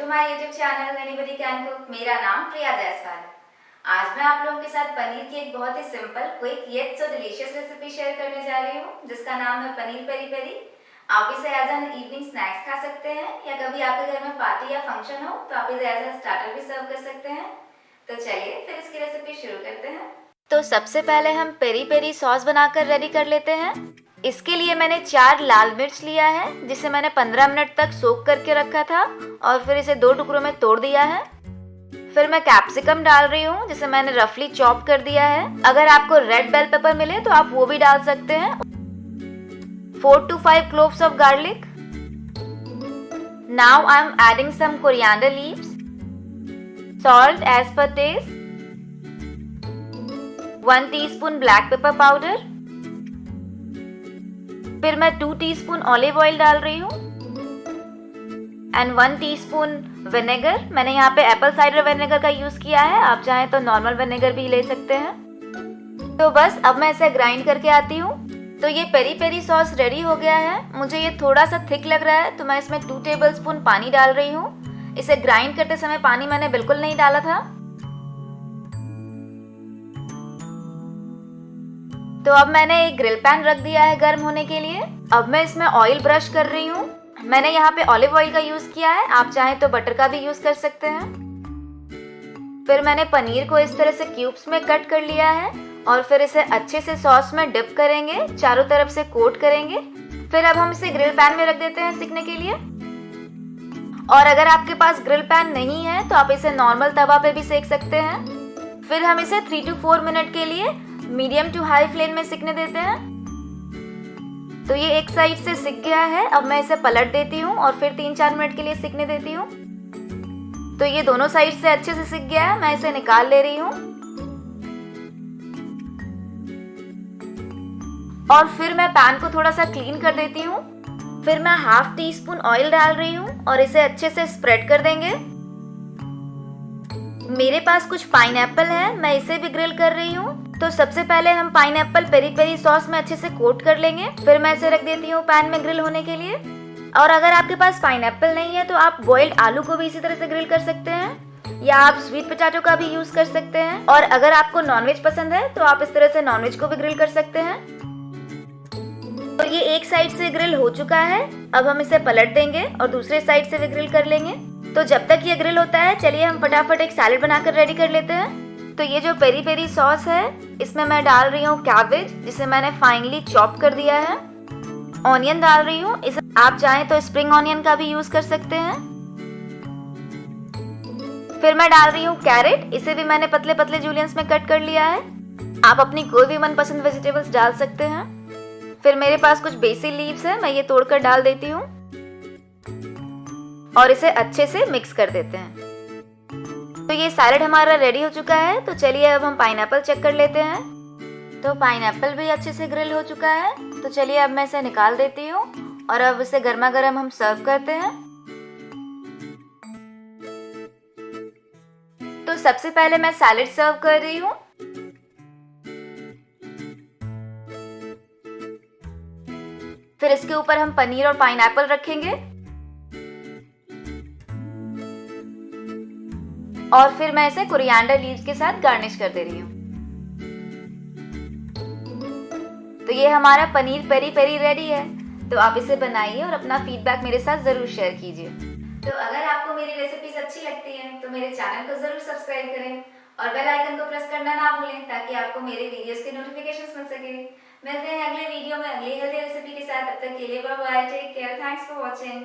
To my YouTube channel anybody can cook. मेरा नाम प्रिया जायसवाल। आज मैं आप लोगों के साथ पनीर की एक बहुत ही simple, quick yet so delicious recipe share करने जा रही हूँ, जिसका नाम है पनीर पेरी पेरी। आप इसे एज एन इवनिंग स्नैक्स खा सकते हैं, या कभी आपके घर में पार्टी या फंक्शन हो तो आप इसे एज ए स्टार्टर भी सर्व कर सकते हैं। तो चलिए फिर इसकी रेसिपी शुरू करते हैं। तो सबसे पहले हम पेरी पेरी सॉस बनाकर रेडी कर लेते हैं। इसके लिए मैंने 4 लाल मिर्च लिया है, जिसे मैंने 15 मिनट तक सोक करके रखा था और फिर इसे 2 टुकड़ों में तोड़ दिया है। फिर मैं कैप्सिकम डाल रही हूँ, जिसे मैंने रफली चॉप कर दिया है। अगर आपको रेड बेल पेपर मिले तो आप वो भी डाल सकते हैं। 4 to 5 cloves of garlic. Now I am adding some coriander leaves, salt as per taste, 1 teaspoon black pepper powder. फिर मैं 2 टीस्पून ऑलिव ऑयल डाल रही हूँ एंड 1 टीस्पून विनेगर। मैंने यहाँ पे एप्पल साइडर विनेगर का यूज किया है, आप चाहें तो नॉर्मल विनेगर भी ले सकते हैं। तो बस अब मैं इसे ग्राइंड करके आती हूँ। तो ये पेरी पेरी सॉस रेडी हो गया है। मुझे ये थोड़ा सा थिक लग रहा है, तो मैं इसमें 2 टेबलस्पून पानी डाल रही हूँ। इसे ग्राइंड करते समय पानी मैंने बिल्कुल नहीं डाला था। तो अब मैंने एक ग्रिल पैन रख दिया है गर्म होने के लिए। अब मैं इसमें ऑयल ब्रश कर रही हूँ। मैंने यहाँ पे ऑलिव ऑयल का यूज किया है, आप चाहें तो बटर का भी यूज कर सकते हैं। फिर मैंने पनीर को इस तरह से क्यूब्स में कट कर लिया है और फिर इसे अच्छे से सॉस में डिप करेंगे, चारों तरफ से कोट करेंगे। फिर अब हम इसे ग्रिल पैन में रख देते हैं सिकने के लिए। और अगर आपके पास ग्रिल पैन नहीं है तो आप इसे नॉर्मल तवा पे भी सेक सकते हैं। फिर हम इसे 3 to 4 मिनट के लिए मीडियम टू हाई फ्लेम में सिकने देते हैं। तो ये एक साइड से सिक गया है। अब मैं इसे पलट देती हूँ और फिर 3-4 मिनट के लिए सिकने देती हूँ। तो ये दोनों साइड से अच्छे से सिक गया है, मैं इसे निकाल ले रही हूँ। और फिर मैं पैन को थोड़ा सा क्लीन कर देती हूँ। फिर मैं 1/2 टीस्पून ऑयल डाल रही हूँ और इसे अच्छे से स्प्रेड कर देंगे। मेरे पास कुछ पाइनएप्पल है, मैं इसे भी ग्रिल कर रही हूँ। तो सबसे पहले हम पाइनएप्पल पेरी पेरी सॉस में अच्छे से कोट कर लेंगे। फिर मैं इसे रख देती हूँ पैन में ग्रिल होने के लिए। और अगर आपके पास पाइनएप्पल नहीं है तो आप बॉइल्ड आलू को भी इसी तरह से ग्रिल कर सकते हैं, या आप स्वीट पोटैटो का भी यूज कर सकते हैं। और अगर आपको नॉनवेज पसंद है तो आप इस तरह से नॉनवेज को भी ग्रिल कर सकते हैं। तो ये एक साइड से ग्रिल हो चुका है। अब हम इसे पलट देंगे और दूसरे साइड से भी ग्रिल कर लेंगे। तो जब तक ये ग्रिल होता है, चलिए हम फटाफट एक सैलेड बनाकर रेडी कर लेते हैं। तो ये जो पेरी पेरी सॉस है, इसमें मैं डाल रही हूँ कैबेज, जिसे मैंने फाइनली चॉप कर दिया है। ऑनियन डाल रही हूँ, इसे आप चाहें तो स्प्रिंग ऑनियन का भी यूज कर सकते हैं। फिर मैं डाल रही हूँ कैरेट, इसे भी मैंने पतले पतले जूलियंस में कट कर लिया है। आप अपनी कोई भी मनपसंद वेजिटेबल्स डाल सकते हैं। फिर मेरे पास कुछ बेसिल लीव्स है, मैं ये तोड़कर डाल देती हूँ और इसे अच्छे से मिक्स कर देते हैं। तो ये सैलेड हमारा रेडी हो चुका है। तो चलिए अब हम पाइनएप्पल चेक कर लेते हैं। तो पाइनएप्पल भी अच्छे से ग्रिल हो चुका है। तो चलिए अब मैं इसे निकाल देती हूँ और अब इसे गर्मा गर्म हम सर्व करते हैं। तो सबसे पहले मैं सैलेड सर्व कर रही हूँ। फिर इसके ऊपर हम पनीर और पाइनएप्पल रखेंगे और फिर मैं इसे कोरिएंडर लीव्स के साथ गार्निश कर दे रही हूँ। तो ये हमारा पनीर पेरी पेरी रेडी है। तो आप इसे बनाइए और अपना फीडबैक मेरे साथ जरूर शेयर कीजिए। तो अगर आपको मेरी रेसिपीज अच्छी लगती हैं तो मेरे चैनल को जरूर सब्सक्राइब करें और बेल आइकन को प्रेस करना ना भूलें, ताकि आपको मेरे वीडियोस के नोटिफिकेशंस मिल सके। मिलते हैं अगले वीडियो में अगली हेल्दी रेसिपी के साथ। तब तक के लिए bye bye, take care, thanks for watching.